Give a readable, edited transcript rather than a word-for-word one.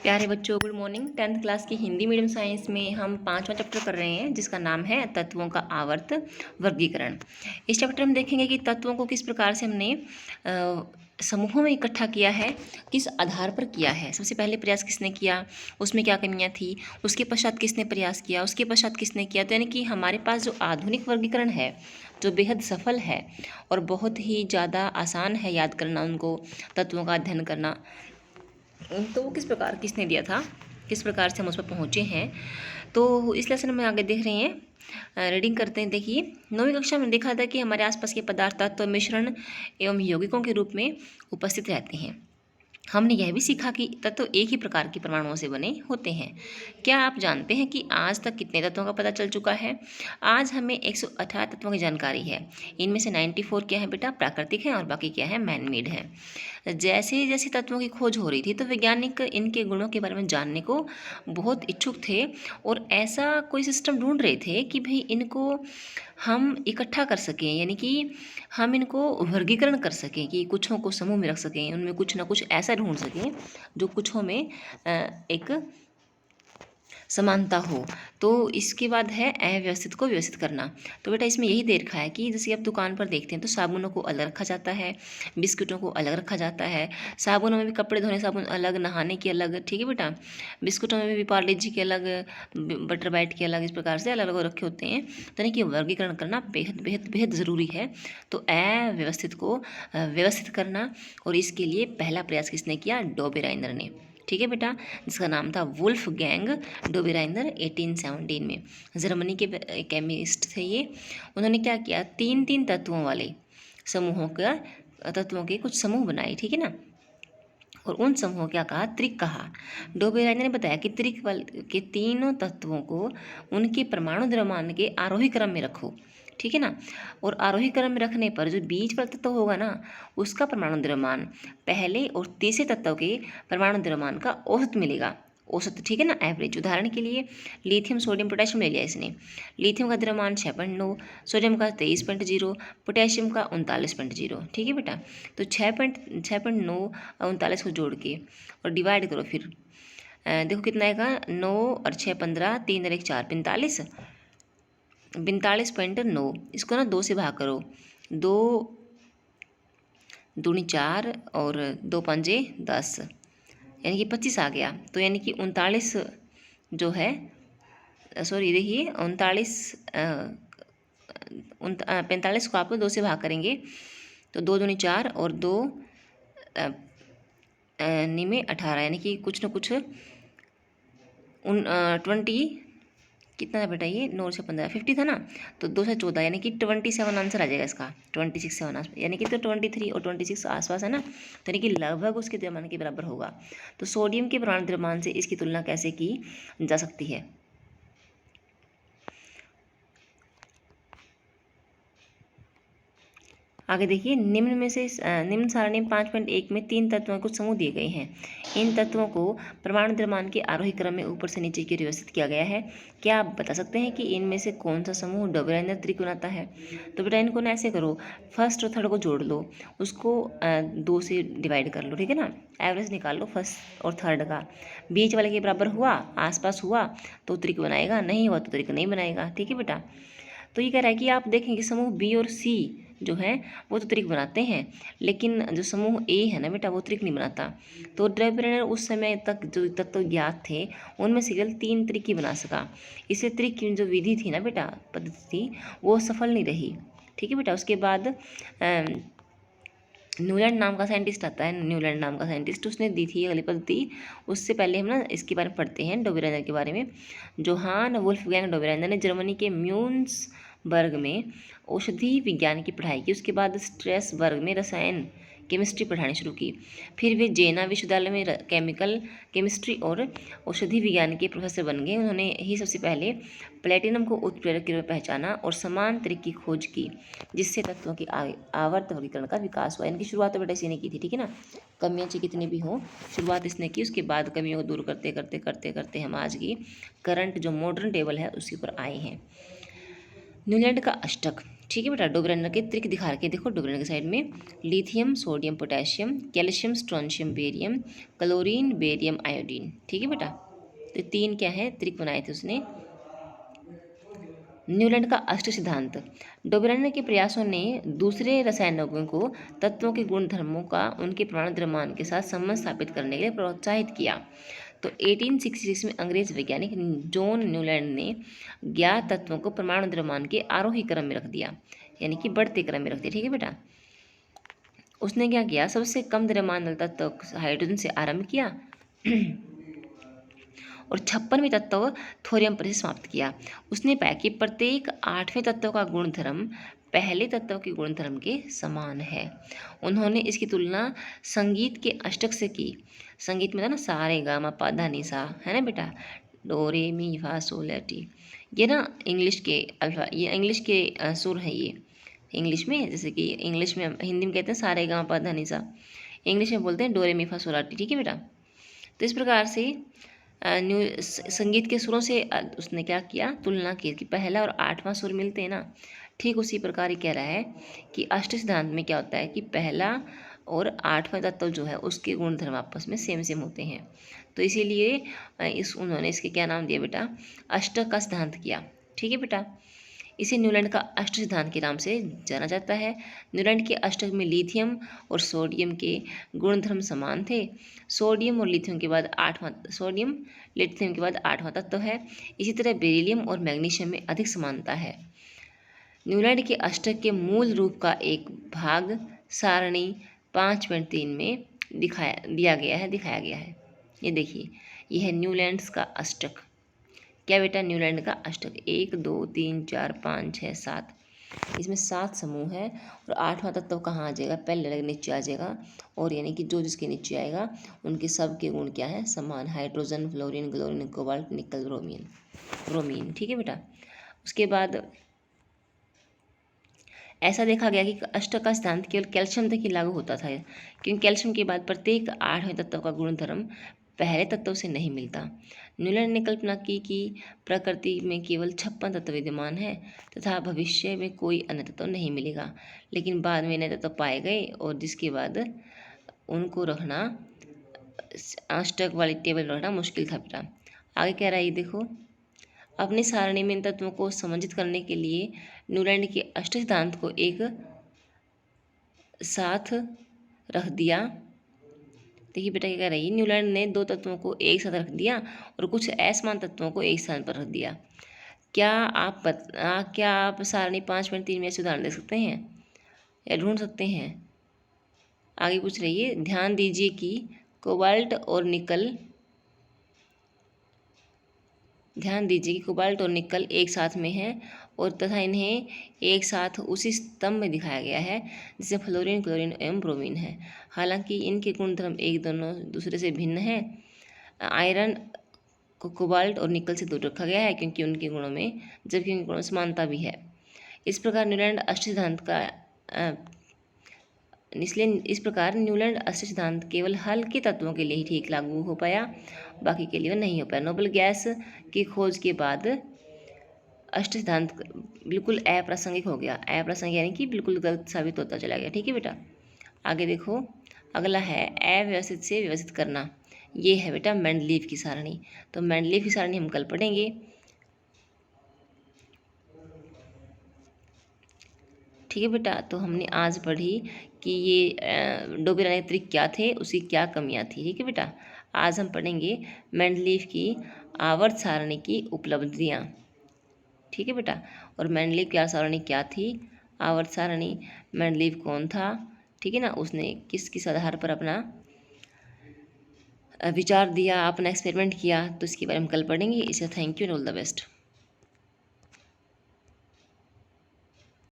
प्यारे बच्चों, good morning. 10th class की हिंदी मीडियम साइंस में हम 5वां चैप्टर कर रहे हैं, जिसका नाम है तत्वों का आवर्त वर्गीकरण। इस चैप्टर में देखेंगे कि तत्वों को किस प्रकार से हमने समूहों में इकट्ठा किया है, किस आधार पर किया है। सबसे पहले प्रयास किसने किया, उसमें क्या कमियां थी, उसके पश्चात किसने प्रयास किया, उसके पश्चात किसने किया। तो यानी कि हमारे पास जो आधुनिक वर्गीकरण है, जो बेहद सफल है और बहुत ही ज़्यादा आसान है याद करना, उनको तत्वों का अध्ययन करना, तो वो किस प्रकार किसने दिया था, किस प्रकार से हम उस पर पहुँचे हैं। तो इस लेसन में आगे देख रहे हैं, रीडिंग करते हैं। देखिए, 9वीं कक्षा में देखा था कि हमारे आसपास के पदार्थ तत्व मिश्रण एवं यौगिकों के रूप में उपस्थित रहते हैं। हमने यह भी सीखा कि तत्व एक ही प्रकार के परमाणुओं से बने होते हैं। क्या आप जानते हैं कि आज तक कितने तत्वों का पता चल चुका है? आज हमें 118 तत्वों की जानकारी है। इनमें से 94 क्या है बेटा, प्राकृतिक हैं, और बाकी क्या है, मैन मेड है। जैसे जैसे तत्वों की खोज हो रही थी, तो वैज्ञानिक इनके गुणों के बारे में जानने को बहुत इच्छुक थे और ऐसा कोई सिस्टम ढूंढ रहे थे कि भाई इनको हम इकट्ठा कर सकें, यानी कि हम इनको वर्गीकरण कर सकें, कि कुछों को समूह में रख सकें, उनमें कुछ ना कुछ ऐसा ढूंढ सकें जो कुछों में एक समानता हो। तो इसके बाद है अव्यवस्थित को व्यवस्थित करना। तो बेटा इसमें यही दे रखा है कि जैसे आप दुकान पर देखते हैं तो साबुनों को अलग रखा जाता है, बिस्कुटों को अलग रखा जाता है। साबुनों में भी कपड़े धोने साबुन अलग, नहाने की अलग, ठीक है बेटा। बिस्कुटों में भी पार्ले जी के अलग, बटर बाइट के अलग, इस प्रकार से अलग अलग रखे होते हैं। तो यानी कि वर्गीकरण करना बेहद बेहद बेहद ज़रूरी है। तो अव्यवस्थित को व्यवस्थित करना, और इसके लिए पहला प्रयास किसने किया, डोबेराइनर ने, ठीक है बेटा, जिसका नाम था वुल्फ गैंग डोबेराइनर। 1817 में जर्मनी के केमिस्ट थे ये। उन्होंने क्या किया, 3-3 तत्वों वाले समूहों का, तत्वों के कुछ समूह बनाए, ठीक है ना, और उन समूहों क्या कहा, त्रिक कहा। डोबेराइनर ने बताया कि त्रिक वाले के तीनों तत्वों को उनके परमाणु द्रव्यमान के आरोही क्रम में रखो, ठीक है ना। और आरोही क्रम में रखने पर जो बीच वाला तत्व होगा ना, उसका परमाणु द्रव्यमान पहले और तीसरे तत्व के परमाणु द्रव्यमान का औसत मिलेगा। औसत, ठीक है ना, एवरेज। उदाहरण के लिए लिथियम सोडियम पोटेशियम ले लिया इसने। लिथियम का द्रव्यमान 6.9, सोडियम का 23.0, पोटेशियम का 39.0, ठीक है बेटा। तो 6.9 39 को जोड़ के और डिवाइड करो, फिर देखो कितना आएगा, 9 और 6 15, 3 और 1 4, 45, 45.9। इसको ना 2 से भाग करो, 2 दूनी 4 और 2 पंजे 10, यानी कि 25 आ गया। तो यानी कि 39 जो है, सॉरी देखिए 45 को आप 2 से भाग करेंगे तो 2 दूनी 4 और 2 निमे 18, यानी कि कुछ न कुछ 20, कितना था बेटा ये, 9 से 15, 50 था ना, तो 2 से 14, यानी कि 27 आंसर आ जाएगा इसका। 26 7 आसपास, यानी कि तो 23 और 26 आसपास है ना, तो यानी कि लगभग उसके द्रव्यमान के बराबर होगा। तो सोडियम के परमाणु द्रव्यमान से इसकी तुलना कैसे की जा सकती है। आगे देखिए, निम्न में से निम्न सारणी 5.1 में 3 तत्वों को समूह दिए गए हैं। इन तत्वों को परमाणु द्रव्यमान के आरोही क्रम में ऊपर से नीचे की ओर व्यवस्थित किया गया है। क्या आप बता सकते हैं कि इनमें से कौन सा समूह डोबेराइनर त्रिक बनाता है? तो बेटा इनको ना ऐसे करो, फर्स्ट और थर्ड को जोड़ लो, उसको 2 से डिवाइड कर लो, ठीक है ना, एवरेज निकाल लो फर्स्ट और थर्ड का। बीच वाले के बराबर हुआ, आसपास हुआ तो त्रिक बनाएगा, नहीं हुआ तो त्रिक नहीं बनाएगा, ठीक है बेटा। तो ये कह रहा है कि आप देखेंगे समूह बी और सी जो है वो तो त्रिक बनाते हैं, लेकिन जो समूह ए है ना बेटा, वो त्रिक नहीं बनाता। तो डोबेराइनर उस समय तक जो तत्व ज्ञात थे उनमें से केवल 3 त्रिक ही बना सका। इससे त्रिक की जो विधि थी ना बेटा, पद्धति थी, वो सफल नहीं रही, ठीक है बेटा। उसके बाद न्यूलैंड नाम का साइंटिस्ट आता है, न्यूलैंड नाम का साइंटिस्ट, उसने दी थी ये वाली पद्धति। उससे पहले हम ना इसके बारे में पढ़ते हैं, डोबेराइनर के बारे में। जोहान वुल्फगैंग डोबेराइनर ने जर्मनी के म्यून्सबर्ग में औषधि विज्ञान की पढ़ाई की। उसके बाद स्ट्रेसबर्ग में रसायन केमिस्ट्री पढ़ानी शुरू की। फिर वे जेना विश्वविद्यालय में केमिकल केमिस्ट्री और औषधि विज्ञान के प्रोफेसर बन गए। उन्होंने ही सबसे पहले प्लेटिनम को उत्प्रेरक के रूप में पहचाना और समान त्रिक की खोज की, जिससे तत्वों के आवर्त वर्गीकरण का विकास हुआ। इनकी शुरुआत तो बेटा इसी ने की थी, ठीक है ना। कमियाँ चाहे कितनी भी हों, शुरुआत इसने की, उसके बाद कमियों को दूर करते करते करते करते हम आज की करंट जो मॉडर्न टेबल है उसके ऊपर आए हैं। न्यूलैंड का अष्टक, ठीक है बेटा, डोबरेनर के त्रिक दिखा रखे, देखो डोबरेनर के साइड में lithium, sodium, potassium, calcium, strontium, barium, chlorine, barium, iodine. ठीक है बेटा, तो 3 क्या है त्रिक बनाए थे उसने। न्यूलैंड का अष्ट सिद्धांत, डोबरेनर के प्रयासों ने दूसरे रसायनों को तत्वों के गुण धर्मों का उनके परमाणु द्रव्यमान के साथ संबंध स्थापित करने के लिए प्रोत्साहित किया। तो 1866 में अंग्रेज वैज्ञानिक जॉन न्यूलैंड ने ज्ञात तत्वों को परमाणु द्रव्यमान के आरोही क्रम में रख दिया, यानी कि बढ़ते क्रम में रख दिया। ठीक है बेटा, उसने क्या किया, सबसे कम द्रव्यमान तत्व हाइड्रोजन से आरंभ किया और 56वें तत्व थोरियम पर से समाप्त किया। उसने पाया कि प्रत्येक 8वें तत्व का गुणधर्म पहले तत्व के गुणधर्म के समान है। उन्होंने इसकी तुलना संगीत के अष्टक से की। संगीत में था ना सा रे गा मा पा धा नि सा, है ना बेटा, डो रे मी फा सो ला टी, ये ना इंग्लिश के अल्फा, ये इंग्लिश के सुर हैं ये। इंग्लिश में जैसे कि इंग्लिश में हिंदी में कहते हैं सा रे गा मा पा धा नि सा, इंग्लिश में बोलते हैं डो रे मी फा सो ला टी। ठीक है बेटा, तो इस प्रकार से संगीत के सुरों से उसने क्या किया, तुलना की कि पहला और 8वां सुर मिलते हैं ना, ठीक उसी प्रकार ही कह रहा है कि अष्ट सिद्धांत में क्या होता है कि पहला और 8वां तत्व जो है उसके गुण धर्म आपस में सेम सेम होते हैं। तो इसीलिए उन्होंने इसके क्या नाम दिया बेटा, अष्टक का सिद्धांत किया। ठीक है बेटा, इसे न्यूलैंड का अष्ट सिद्धांत के नाम से जाना जाता है। न्यूलैंड के अष्टक में लिथियम और सोडियम के गुणधर्म समान थे। सोडियम लिथियम के बाद आठवां तत्व है। इसी तरह बेरिलियम और मैग्नीशियम में अधिक समानता है। न्यूलैंड के अष्टक के मूल रूप का एक भाग सारणी 5.3 में दिखाया गया है। ये देखिए, यह है न्यूलैंड्स का अष्टक। क्या बेटा, न्यूलैंड का अष्टक 1 2 3 4 5 6 7, इसमें 7 समूह है। और 8वां तत्व कहाँ आ जाएगा, पहले लगे नीचे आ जाएगा, और यानी कि जो जिसके नीचे आएगा उनके सब के गुण क्या है, समान। हाइड्रोजन, फ्लोरीन, क्लोरीन, कोबाल्ट, निकल, ब्रोमीन। ठीक है बेटा, उसके बाद ऐसा देखा गया कि अष्टक का सिद्धांत केवल कैल्शियम तक ही लागू होता था, क्योंकि कैल्शियम के बाद प्रत्येक 8वें तत्व का गुणधर्म पहले तत्व से नहीं मिलता। न्यूलैंड ने कल्पना की कि प्रकृति में केवल 56 तत्व विद्यमान है तथा भविष्य में कोई अन्य तत्व नहीं मिलेगा, लेकिन बाद में नए तत्व पाए गए और जिसके बाद उनको रखना, अष्टक वाली टेबल रखना मुश्किल था बेटा। आगे कह रहा है ये देखो, अपनी सारणी में इन तत्वों को समंजित करने के लिए न्यूलैंड के अष्ट सिद्धांत को एक साथ रख दिया। देखिए बेटा क्या कह रही है, न्यूलैंड ने 2 तत्वों को एक साथ रख दिया और कुछ असमान तत्वों को एक स्थान पर रख दिया। क्या आप सारणी 5.3 में उदाहरण दे सकते हैं या ढूंढ सकते हैं? आगे पूछ रही है, ध्यान दीजिए कि कोबाल्ट और निकल एक साथ में है और तथा इन्हें एक साथ उसी स्तंभ में दिखाया गया है जिसमें फ्लोरीन, क्लोरीन एवं ब्रोमीन है। हालांकि इनके गुणधर्म एक दोनों दूसरे से भिन्न है। आयरन को कोबाल्ट और निकल से दूर रखा गया है क्योंकि उनके गुणों में, जबकि उनके गुणों में समानता भी है। इस प्रकार न्यूलैंड अष्ट सिद्धांत केवल हल्के तत्वों के लिए ही ठीक लागू हो पाया, बाकी के लिए नहीं हो पाया। नोबल गैस की खोज के बाद अष्ट सिद्धांत बिल्कुल अप्रासंगिक हो गया। अप्रासंगिक यानी कि बिल्कुल गलत साबित होता चला गया। ठीक है बेटा, आगे देखो, अगला है अव्यवस्थित से व्यवस्थित करना। ये है बेटा मेंडलीव की सारणी। तो मेंडलीव की सारणी हम कल पढ़ेंगे। ठीक है बेटा, तो हमने आज पढ़ी कि ये डोबेरेनर के त्रिक क्या थे, उसकी क्या कमियां थी। ठीक है बेटा, आज हम पढ़ेंगे मेंडलीव की आवर्त सारणी की उपलब्धियां। ठीक है बेटा, और मेंडलीव की सारणी क्या थी, आवर्त सारणी, मेंडलीव कौन था, ठीक है ना, उसने किस आधार पर अपना विचार दिया, अपना एक्सपेरिमेंट किया, तो इसके बारे में कल पढ़ेंगे। इसे thank you and all the best.